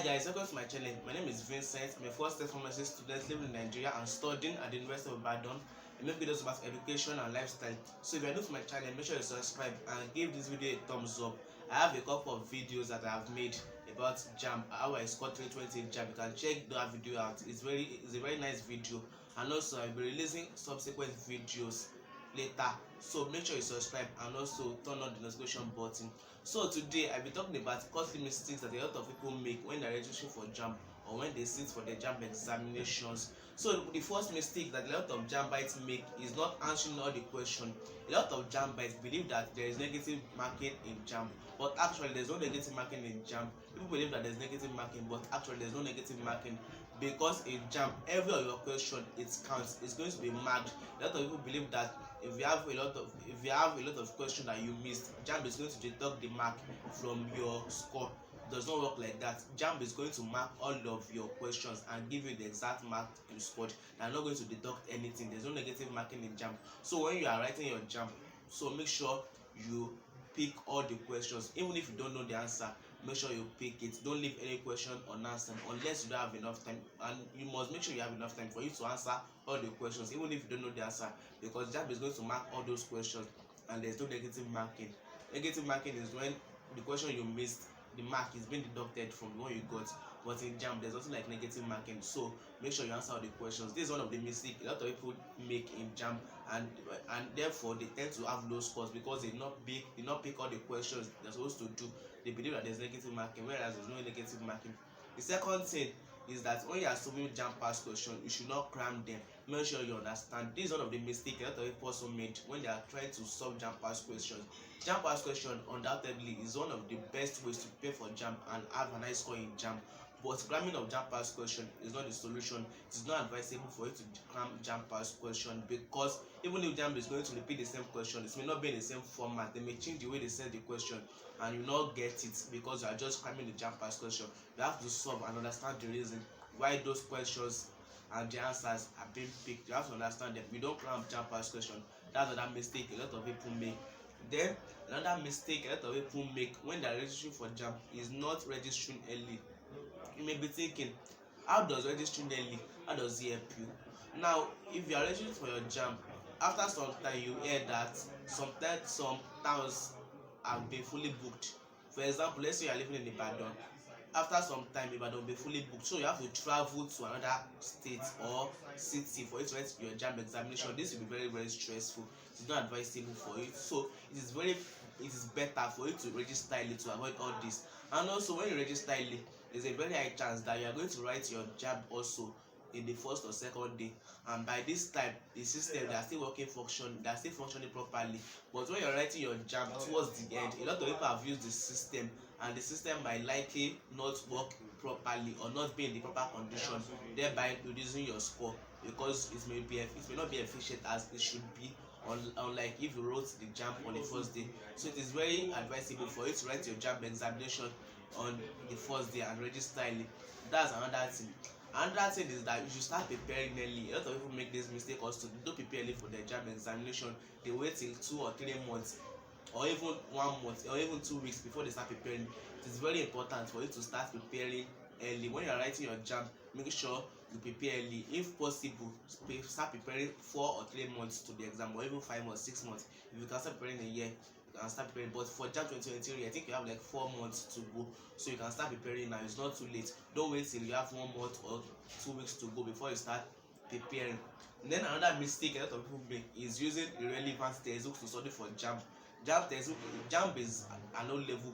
Hi guys, welcome to my channel. My name is Vincent. I'm a first-year pharmacy student living in Nigeria and studying at the University of Ibadan. I make videos about education and lifestyle. So if you're new to my channel, make sure you subscribe and give this video a thumbs up. I have a couple of videos that I have made about Jamb, how I scored 2020 in Jamb. You can check that video out. It's a very nice video, and also I'll be releasing subsequent videos later, so make sure you subscribe and also turn on the notification button. So today I'll be talking about costly mistakes that a lot of people make when they're registering for Jamb or when they sit for the Jamb examinations. So the first mistake that a lot of Jambites make is not answering all the questions. A lot of Jambites believe that there is negative marking in Jamb, but actually there's no negative marking in Jamb. People believe that there's negative marking, but actually there's no negative marking, because in Jamb every of your question it counts. It's going to be marked. A lot of people believe that if you have a lot of questions that you missed, Jamb is going to deduct the mark from your score. It does not work like that. Jamb is going to mark all of your questions and give you the exact mark you scored. They are not going to deduct anything. There's no negative marking in Jamb. So when you are writing your Jamb, so make sure you pick all the questions. Even if you don't know the answer, make sure you pick it. Don't leave any question unanswered unless you don't have enough time, and you must make sure you have enough time for you to answer all the questions, even if you don't know the answer, because Jamb is going to mark all those questions and there's no negative marking. Negative marking is when the question you missed, the mark is being deducted from the one you got. But in Jamb there's nothing like negative marking, so make sure you answer all the questions. This is one of the mistakes a lot of people make in Jamb, and therefore they tend to have low scores because they did not pick all the questions they're supposed to do. They believe that there's negative marking, whereas there's no negative marking. The second thing is that when you are solving Jamb past question, you should not cram them. Make sure you understand. This is one of the mistakes a lot of people also made when they are trying to solve Jamb past questions. Jamb past question undoubtedly is one of the best ways to prepare for Jamb and have a nice score in Jamb. But cramming of Jamb past question is not the solution. It is not advisable for you to cram Jamb past question, because even if Jamb is going to repeat the same question, it may not be in the same format. They may change the way they send the question and you not get it because you are just cramming the Jamb past question. You have to solve and understand the reason why those questions and the answers are being picked. You have to understand them. You don't cram Jamb past question. That's another mistake a lot of people make. Then another mistake a lot of people make when they are registering for Jamb is not registering early. You may be thinking, how does registering early, how does it help you? Now if you are registering for your Jamb, after some time you hear that sometimes some towns have been fully booked. For example, let's say you are living in Ibadan. After some time Ibadan will be fully booked, so you have to travel to another state or city for you to write your Jamb examination. This will be very stressful. It's not advisable for you, so it is better for you to register early to avoid all this. And also when you register early, there's a very high chance that you are going to write your Jamb also in the first or second day, and by this time the system they are still functioning properly. But when you're writing your Jamb towards the end, a lot of people have used the system and the system might likely not work properly or not be in the proper condition, thereby reducing your score, because it may not be efficient as it should be, unlike if you wrote the Jamb on the first day. So it is very advisable for you to write your Jamb examination on the first day and register early. That's another thing. Another thing is that you should start preparing early. A lot of people make this mistake also. They don't prepare early for their Jamb examination. They wait till 2 or 3 months or even 1 month or even 2 weeks before they start preparing. It is very important for you to start preparing early. When you are writing your Jamb, make sure you prepare early. If possible, start preparing 4 or 3 months to the exam, or even 5 or 6 months. If you can start preparing a year, you can start preparing. But for Jamb 2023, I think you have like 4 months to go, so you can start preparing now. It's not too late. Don't wait till you have 1 month or 2 weeks to go before you start preparing. And then another mistake a lot of people make is using irrelevant textbooks to study for Jamb. Jamb is an O-level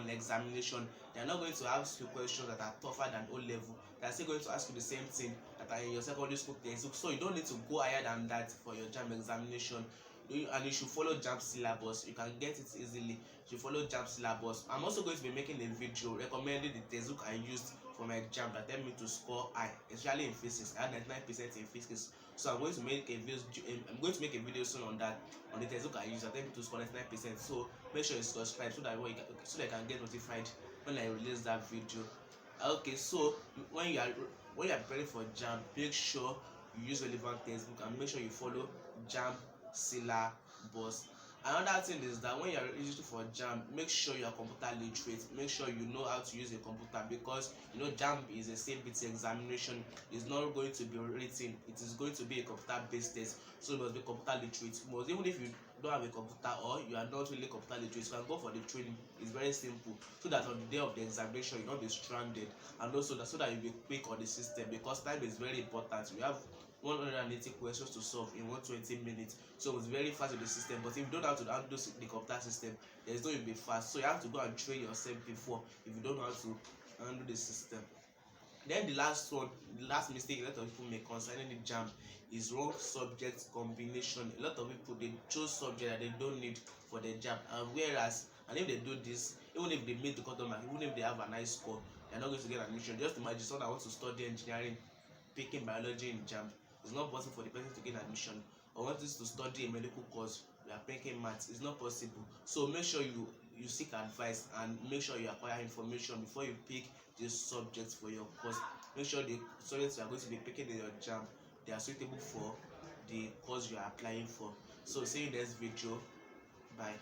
examination. They are not going to ask you questions that are tougher than O-level. They are still going to ask you the same thing that are in your secondary school textbook. So you don't need to go higher than that for your Jamb examination. And you should follow Jamb syllabus. You can get it easily. You should follow Jamb syllabus. I'm also going to be making a video recommending the textbook I used for my Jamb that helped me to score high, especially in physics. I had 99% in physics. So I'm going to make a video soon on that, on the textbook I use that helped me to score 99%. So make sure you subscribe so that you can get notified when I release that video. Okay, so when you are preparing for Jamb, make sure you use relevant textbook and make sure you follow Jamb syllabus. Another thing is that when you are registering for Jamb, make sure you are computer literate. Make sure you know how to use a computer, because you know Jamb is a CBT examination. It's not going to be written. It is going to be a computer based test. So you must be computer literate. Most, even if you don't have a computer or you are not really computer literate, you can go for the training. It's very simple, so that on the day of the examination you will not be stranded, and also that so that you'll be quick on the system, because time is very important. We have 180 questions to solve in 120 minutes, so it's very fast with the system. But if you don't know how to handle the computer system, there's no, you'll be fast. So you have to go and train yourself before, if you don't know how to handle the system. Then the last one, the last mistake a lot of people make concerning the Jamb is wrong subject combination. A lot of people, they choose subject that they don't need for the Jamb, and whereas, and if they do this, even if they meet the cut-off mark, even if they have a nice score, they're not going to get admission. Just imagine someone that wants to study engineering picking biology in Jamb. It's not possible for the person to get admission. Or wants to study a medical course, we are picking maths. It's not possible. So make sure you seek advice, and make sure you acquire information before you pick these subjects for your course. Make sure the subjects you are going to be picking in your Jamb, they are suitable for the course you are applying for. So see you next video. Bye.